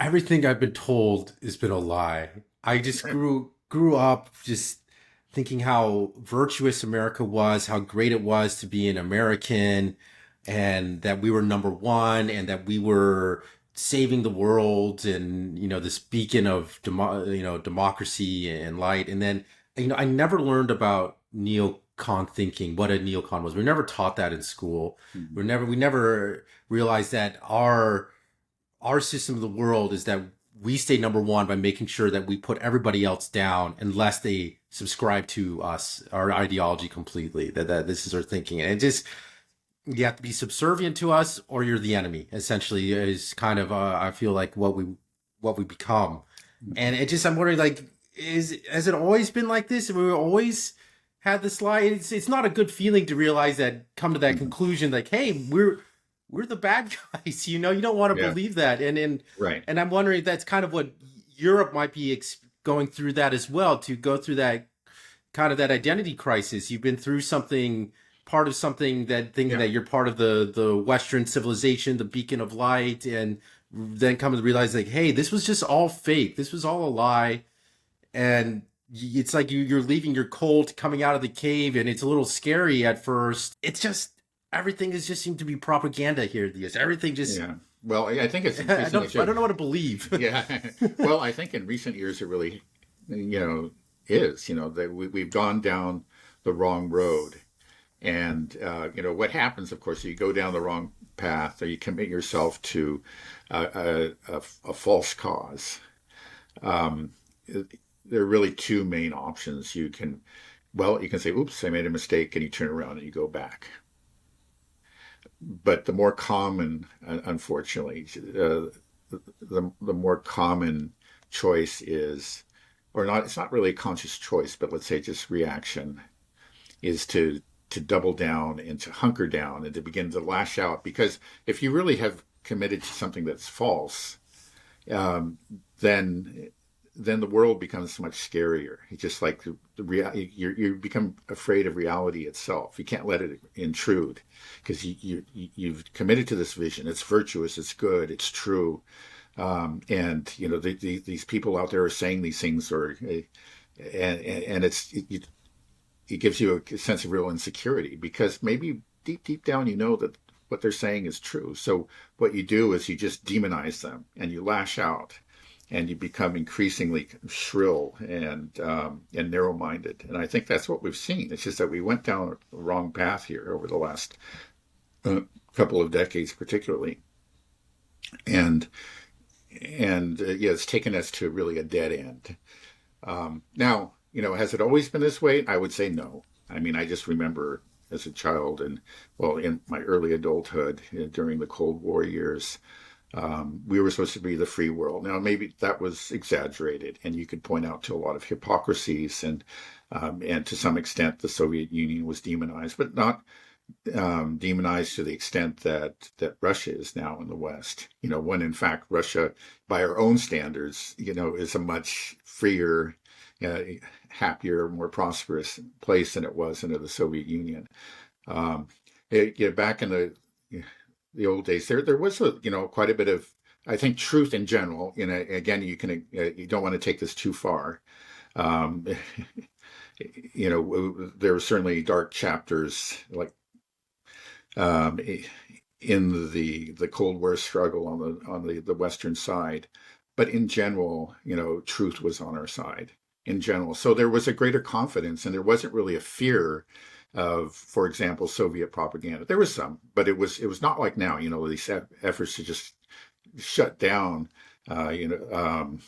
everything I've been told has been a lie. I just grew up just thinking how virtuous America was, how great it was to be an American, and that we were number one, and that we were saving the world, and this beacon of democracy and light. And then I never learned about neocon thinking, what a neocon was. We were never taught that in school. Mhm. We never realized that our system of the world is that we stay number one by making sure that we put everybody else down unless they subscribe to us, our ideology completely. That this is our thinking, and it just you have to be subservient to us, or you're the enemy. Essentially, is kind of I feel like what we become, and it just I'm wondering like is has it always been like this? Have we always had this lie? It's not a good feeling to realize that come to that Mhm. conclusion like hey we're the bad guys. You don't want to Yeah, believe that, and right. and I'm wondering if that's kind of what Europe might be going through that as well, to go through that kind of that identity crisis. You've been through something, part of something, that thinking Yeah. that you're part of the Western civilization, the beacon of light, and then come to realize like, hey, this was just all fake. This was all a lie, and it's like you're leaving your cult, coming out of the cave, and it's a little scary at first. It's just everything is just seemed to be propaganda here. This everything just Yeah. Well, I think it's I increasingly don't I true. don't know what to believe. Yeah. Well, I think in recent years it really, is, that we've gone down the wrong road. And, what happens, of course, you go down the wrong path or you commit yourself to a false cause. Um, there are really two main options. You can say, oops, I made a mistake, and you turn around and you go back. But the more common, unfortunately, the more common choice is, or not, it's not really a conscious choice, but let's say just reaction, is to double down and to hunker down and to begin to lash out. Because if you really have committed to something that's false, um, then the world becomes much scarier. It's just like you become afraid of reality itself. You can't let it intrude because you've committed to this vision. It's virtuous. It's good. It's true. And these people out there are saying these things, and it gives you a sense of real insecurity because maybe deep down you know that what they're saying is true. So what you do is you just demonize them and you lash out and you become increasingly shrill and narrow-minded. And I think that's what we've seen. It's just that we went down the wrong path here over the last uh, couple of decades, particularly, and yeah, it's taken us to really a dead end. Now, has it always been this way? I would say no. I mean, I just remember as a child and, well, in my early adulthood during the Cold War years, we were supposed to be the free world. Now, maybe that was exaggerated, and you could point out to a lot of hypocrisies, and to some extent, the Soviet Union was demonized, but not demonized to the extent that Russia is now in the West. When in fact Russia, by our own standards, is a much freer, uh, happier, more prosperous place than it was under the Soviet Union. Um, Back in the old days, there was quite a bit of, I think, truth in general. Again, you don't want to take this too far. Um, there were certainly dark chapters like um, in the Cold War struggle on the Western side, but in general, truth was on our side in general. So there was a greater confidence, and there wasn't really a fear of, for example, Soviet propaganda. There was some, but it was not like now. These efforts to just shut down, uh, you know, um,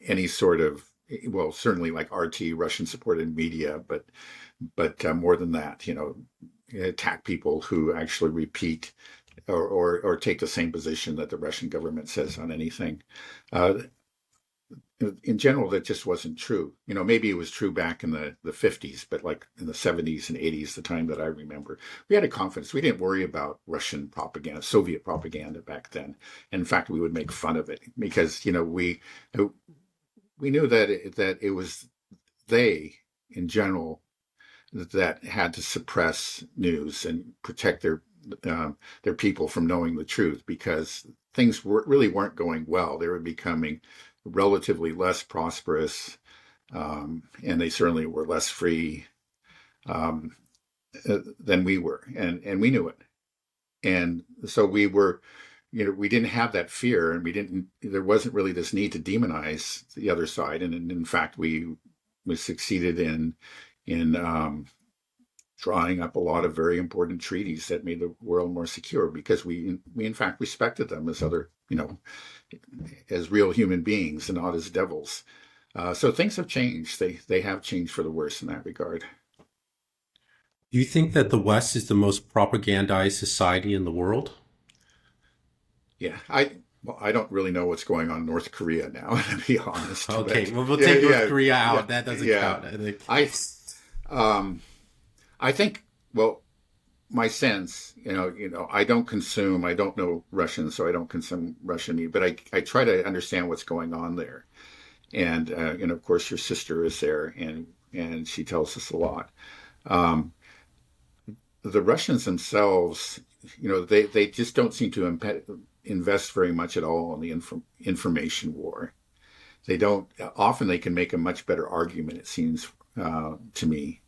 any sort of, well, certainly like RT, Russian supported media, but more than that, attack people who actually repeat or take the same position that the Russian government says on anything. Uh, in general, that just wasn't true. Maybe it was true back in the 50s, but like in the 70s and 80s, the time that I remember, we had a confidence. We didn't worry about Russian propaganda, Soviet propaganda back then. In fact, we would make fun of it because, we knew that it was they in general that had to suppress news and protect their people from knowing the truth, because things really weren't going well. They were becoming relatively less prosperous, and they certainly were less free um, than we were, and we knew it. And so we were, we didn't have that fear, and there wasn't really this need to demonize the other side. And in fact, we succeeded in drawing up a lot of very important treaties that made the world more secure, because we in fact respected them as other, as real human beings and not as devils. So things have changed. They have changed for the worse in that regard. Do you think that the West is the most propagandized society in the world? Yeah, I don't really know what's going on in North Korea now, to be honest. Okay, But well, we'll yeah, take North yeah, Korea yeah, out. That doesn't yeah. count, I think. Um, I think, well, my sense, I don't know Russian, so I don't consume Russian media, but I try to understand what's going on there. And, of course, your sister is there, and she tells us a lot. Um, the Russians themselves, they just don't seem to invest very much at all in the information war. They don't. Often they can make a much better argument, it seems to me,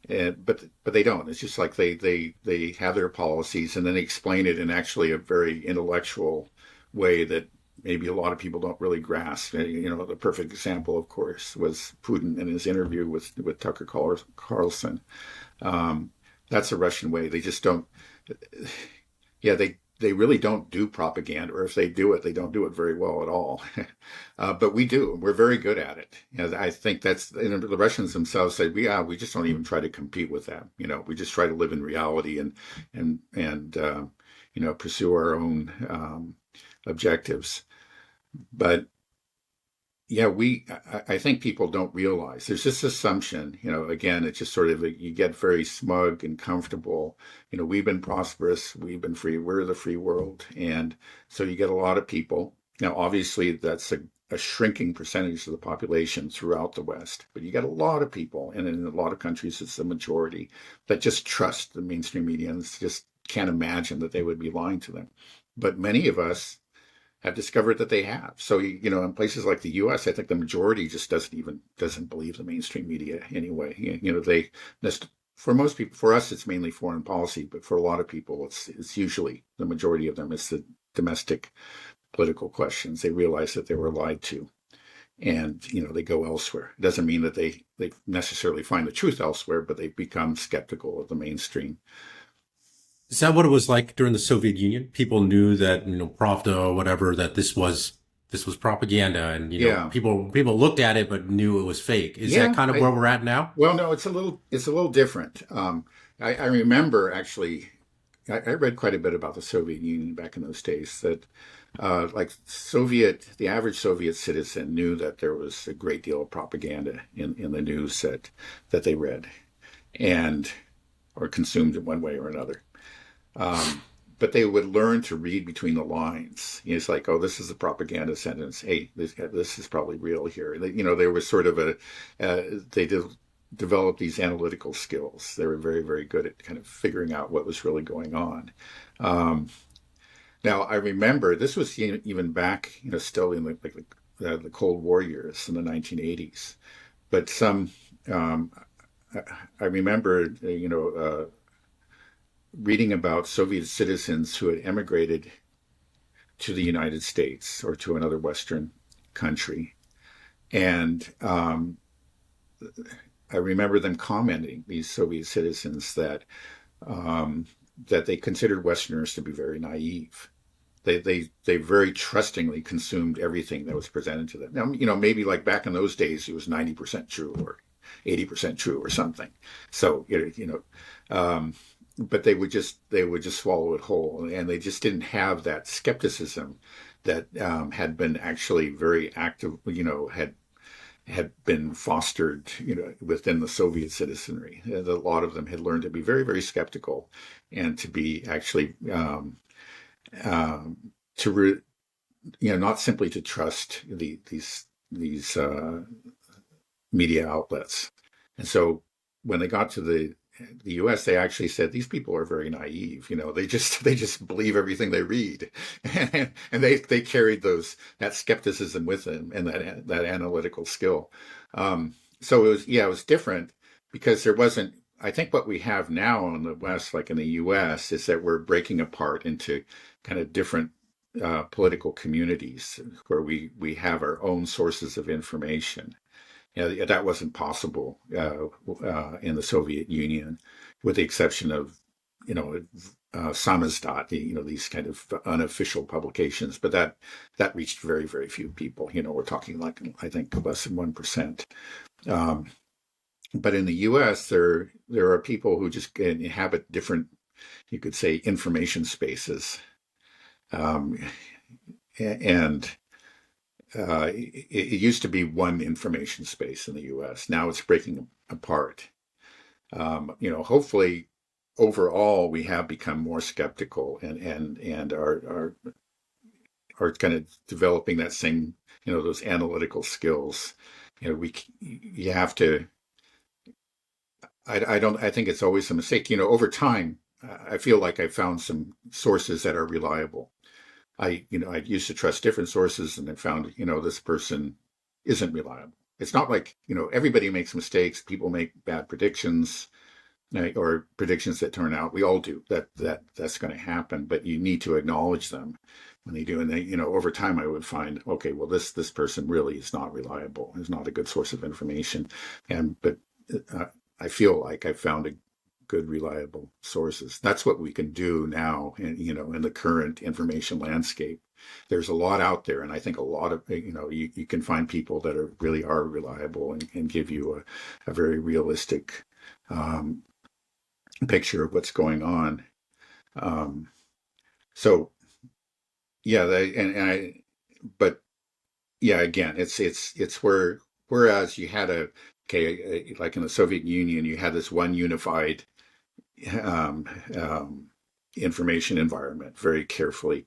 but they don't. It's just like they have their policies, and then they explain it in actually a very intellectual way that maybe a lot of people don't really grasp. The perfect example, of course, was Putin in his interview with Tucker Carlson. Um, that's a Russian way. They just don't. Yeah, they really don't do propaganda, or if they do it, they don't do it very well at all. But we do. We're very good at it. I think that's, the Russians themselves say, we just don't even try to compete with that. We just try to live in reality and pursue our own objectives. But yeah, I think people don't realize there's this assumption, again, it's just sort of, you get very smug and comfortable. We've been prosperous, we've been free, we're the free world. And so you get a lot of people. Now, obviously, that's a shrinking percentage of the population throughout the West, but you get a lot of people, and in a lot of countries, it's the majority that just trust the mainstream media and just can't imagine that they would be lying to them. But many of us have discovered that they have. So, in places like the U.S., I think the majority just doesn't believe the mainstream media anyway. For most people, for us, it's mainly foreign policy, but for a lot of people, it's usually the majority of them is the domestic political questions. They realize that they were lied to, and they go elsewhere. It doesn't mean that they necessarily find the truth elsewhere, but they become skeptical of the mainstream. Is that what it was like during the Soviet Union? People knew that, Pravda or whatever, that this was propaganda, and Yeah, people looked at it but knew it was fake. Is that yeah. kind of where we're at now? Well, no, it's a little different. I remember actually, I read quite a bit about the Soviet Union back in those days. That the average Soviet citizen knew that there was a great deal of propaganda in the news that they read, and or consumed in one way or another. But they would learn to read between the lines. It's like, oh, this is a propaganda sentence. Hey, this is probably real here. There was sort of they developed these analytical skills. They were very, very good at kind of figuring out what was really going on. Now, I remember this was even back, still in the Cold War years in the 1980s. But I remember, reading about Soviet citizens who had emigrated to the United States or to another Western country. And I remember them commenting, these Soviet citizens, that they considered Westerners to be very naive. They very trustingly consumed everything that was presented to them. Now, maybe like back in those days, it was 90% true or 80% true or something. So, but they would just swallow it whole, and they just didn't have that skepticism that had been actually very active, had been fostered, within the Soviet citizenry. A lot of them had learned to be very, very skeptical, and to be actually not simply to trust these media outlets. And so when they got to the the U.S., they actually said these people are very naive. They just believe everything they read, and they carried that skepticism with them and that analytical skill. So it was different because there wasn't. I think what we have now in the West, like in the U.S., is that we're breaking apart into kind of different political communities where we have our own sources of information. That wasn't possible in the Soviet Union, with the exception of, samizdat, these kind of unofficial publications. But that reached very, very few people. We're talking like, I think, less than 1%. But in the U.S., there are people who just inhabit different, you could say, information spaces, and it used to be one information space in the U.S. Now it's breaking apart. Hopefully, overall, we have become more skeptical and are kind of developing that same, those analytical skills. You have to. I think it's always a mistake. Over time, I feel like I found some sources that are reliable. I used to trust different sources and I found, this person isn't reliable. It's not like, everybody makes mistakes. People make bad predictions, or predictions that turn out. We all do. That's going to happen, but you need to acknowledge them when they do. And over time I would find, okay, well, this person really is not reliable. Is not a good source of information. But I feel like I found a good, reliable sources. That's what we can do now, in the current information landscape. There's a lot out there, and I think a lot of, you can find people that really are reliable and give you a very realistic picture of what's going on. So, yeah, but yeah, again, it's whereas you had like in the Soviet Union, you had this one unified information environment, very carefully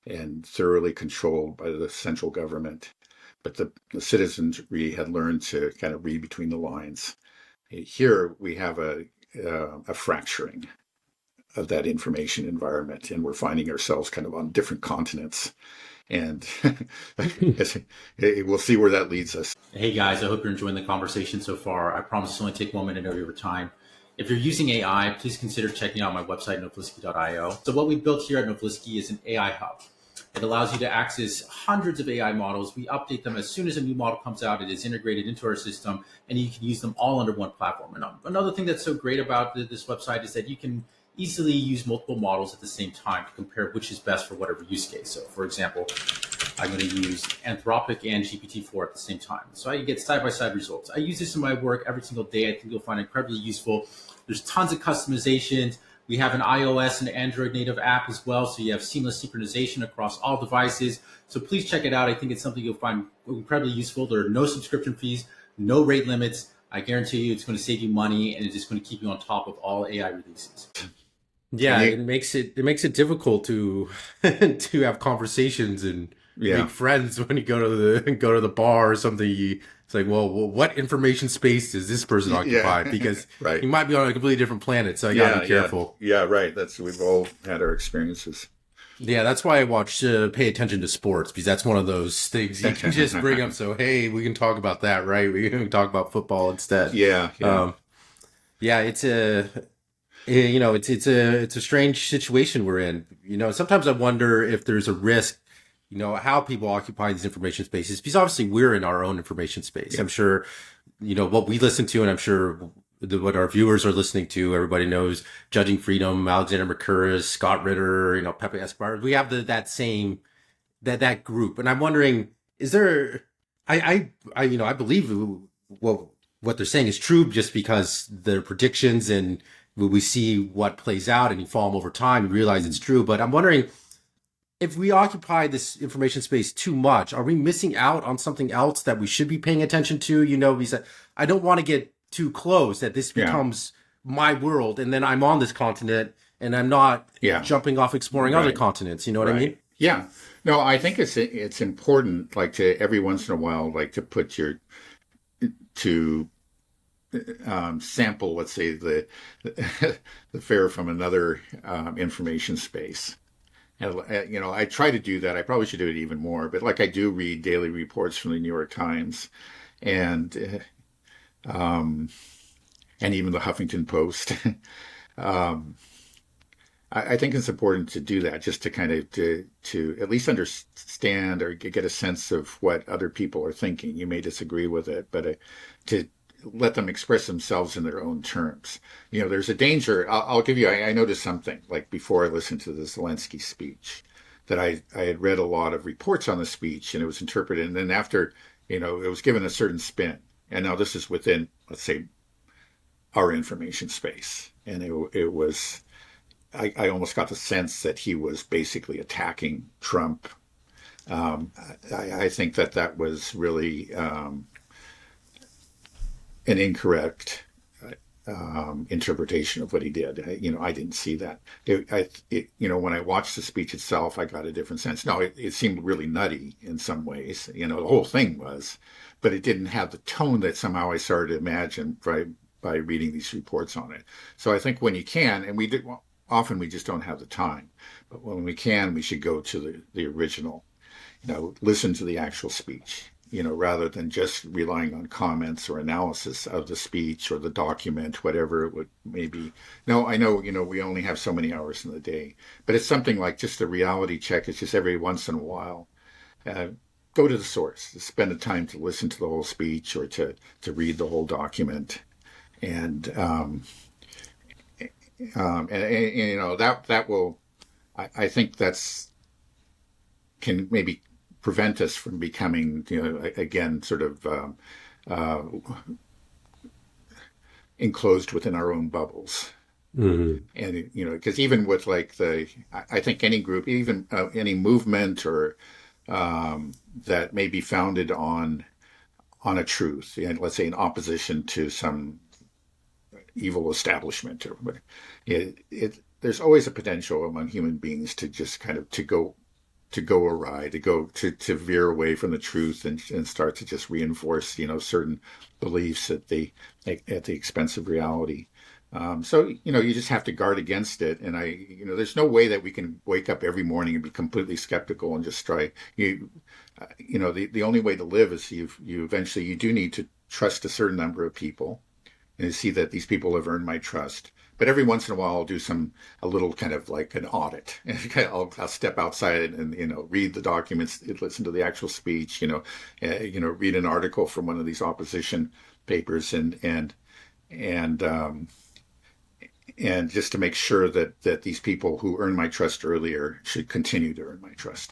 and thoroughly controlled by the central government. But the citizenry had learned to kind of read between the lines. Here we have a fracturing of that information environment, and we're finding ourselves kind of on different continents. And we'll see where that leads us. Hey guys, I hope you're enjoying the conversation so far. I promise to only take 1 minute of your time. If you're using AI, please consider checking out my website, novlisky.io. So what we built here at Novlisky is an AI hub. It allows you to access hundreds of AI models. We update them as soon as a new model comes out. It is integrated into our system, and you can use them all under one platform. And another thing that's so great about this website is that you can easily use multiple models at the same time to compare which is best for whatever use case. So for example, I'm going to use Anthropic and GPT-4 at the same time. So I get side-by-side results. I use this in my work every single day. I think you'll find it incredibly useful. There's tons of customizations. We have an iOS and Android native app as well. So you have seamless synchronization across all devices. So please check it out. I think it's something you'll find incredibly useful. There are no subscription fees, no rate limits. I guarantee you it's going to save you money, and it's just going to keep you on top of all AI releases. Yeah, it makes it difficult to to have conversations and make friends when you go to the bar or something. It's like, well, what information space does this person occupy? Because right. He might be on a completely different planet, so you gotta be careful. Yeah, right. We've all had our experiences. Yeah, that's why I pay attention to sports, because that's one of those things you can just bring up. So, hey, we can talk about that, right? We can talk about football instead. Yeah. It's a strange situation we're in. Sometimes I wonder if there's a risk, how people occupy these information spaces, because obviously we're in our own information space. Yeah. I'm sure, what we listen to, and I'm sure what our viewers are listening to, everybody knows Judging Freedom, Alexander McCurris, Scott Ritter, Pepe Escobar. We have that same group. And I'm wondering, is there, I believe what they're saying is true, just because their predictions, and we see what plays out and you follow them over time, you realize it's true. But I'm wondering, if we occupy this information space too much, are we missing out on something else that we should be paying attention to? Because I don't want to get too close that this becomes my world, and then I'm on this continent and I'm not jumping off exploring other continents. You know what I mean? Yeah. No, I think it's important, like, to every once in a while, like, to put to sample, let's say, the the fare from another information space. And, I try to do that. I probably should do it even more, but like I do read daily reports from the New York Times and and even the Huffington Post. um, I think it's important to do that, just to kind of to at least understand or get a sense of what other people are thinking. You may disagree with it, but to let them express themselves in their own terms. There's a danger. I'll give you. I noticed something like before I listened to the Zelensky speech, that I had read a lot of reports on the speech and it was interpreted, and then after it was given a certain spin. And now this is within, let's say, our information space, and it was. I almost got the sense that he was basically attacking Trump. I think that was really an incorrect interpretation of what he did. I didn't see that. When I watched the speech itself, I got a different sense. No, it seemed really nutty in some ways. The whole thing was, but it didn't have the tone that somehow I started to imagine by reading these reports on it. So I think when you can, and we did. Often we just don't have the time, but when we can, we should go to the original, listen to the actual speech, rather than just relying on comments or analysis of the speech or the document, whatever it may be. No, I know, we only have so many hours in the day, but it's something like just a reality check. It's just every once in a while, go to the source, spend the time to listen to the whole speech or to read the whole document. And that will, I think can maybe prevent us from becoming, again, sort of enclosed within our own bubbles. Mm-hmm. And, because even with I think any group, even any movement or that may be founded on a truth, and let's say in opposition to some evil establishment or whatever. There's always a potential among human beings to just kind of to go awry, to veer away from the truth and start to just reinforce certain beliefs at the expense of reality. So you just have to guard against it. And there's no way that we can wake up every morning and be completely skeptical and just try. The only way to live is you eventually you do need to trust a certain number of people and to see that these people have earned my trust. But every once in a while, I'll do a little kind of like an audit. I'll step outside and read the documents, listen to the actual speech, read an article from one of these opposition papers, and just to make sure that these people who earned my trust earlier should continue to earn my trust.